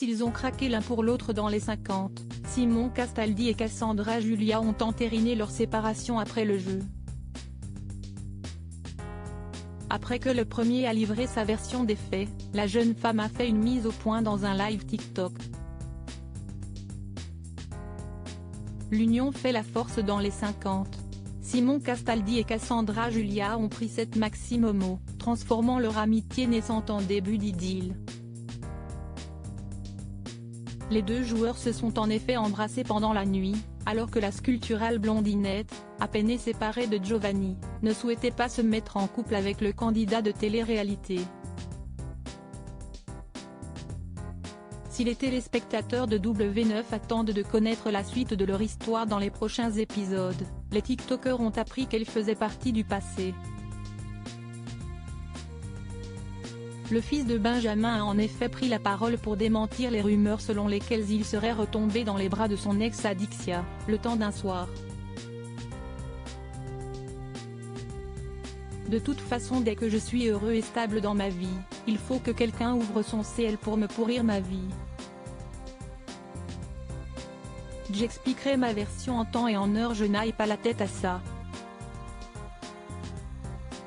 s'ils ont craqué l'un pour l'autre dans les 50, Simon Castaldi et Cassandra Julia ont entériné leur séparation après le jeu. Après que le premier a livré sa version des faits, la jeune femme a fait une mise au point dans un live TikTok. L'union fait la force dans les 50. Simon Castaldi et Cassandra Julia ont pris cette maxime au mot, transformant leur amitié naissante en début d'idylle. Les deux joueurs se sont en effet embrassés pendant la nuit, alors que la sculpturale blondinette, à peine séparée de Giovanni, ne souhaitait pas se mettre en couple avec le candidat de télé-réalité. Si les téléspectateurs de W9 attendent de connaître la suite de leur histoire dans les prochains épisodes, les TikTokers ont appris qu'elle faisait partie du passé. Le fils de Benjamin a en effet pris la parole pour démentir les rumeurs selon lesquelles il serait retombé dans les bras de son ex Adixia, le temps d'un soir. De toute façon, dès que je suis heureux et stable dans ma vie, il faut que quelqu'un ouvre son ciel pour me pourrir ma vie. J'expliquerai ma version en temps et en heure, je n'aille pas la tête à ça.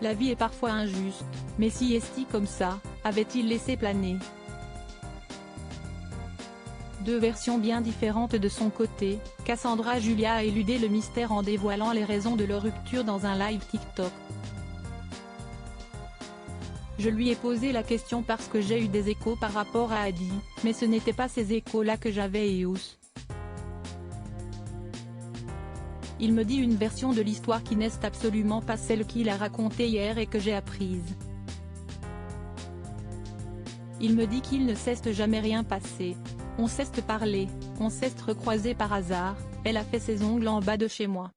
La vie est parfois injuste, mais si est-il comme ça, avait-il laissé planer. Deux versions bien différentes de son côté, Cassandra Julia a éludé le mystère en dévoilant les raisons de leur rupture dans un live TikTok. Je lui ai posé la question parce que j'ai eu des échos par rapport à Adi, mais ce n'étaient pas ces échos-là que j'avais et Ous. Il me dit une version de l'histoire qui n'est absolument pas celle qu'il a racontée hier et que j'ai apprise. Il me dit qu'il ne s'est jamais rien passé. On s'est parlé, on s'est recroisé par hasard, elle a fait ses ongles en bas de chez moi.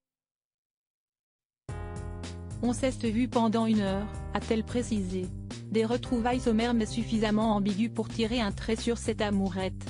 On s'est vu pendant 1 heure, a-t-elle précisé. Des retrouvailles sommaires mais suffisamment ambiguës pour tirer un trait sur cette amourette.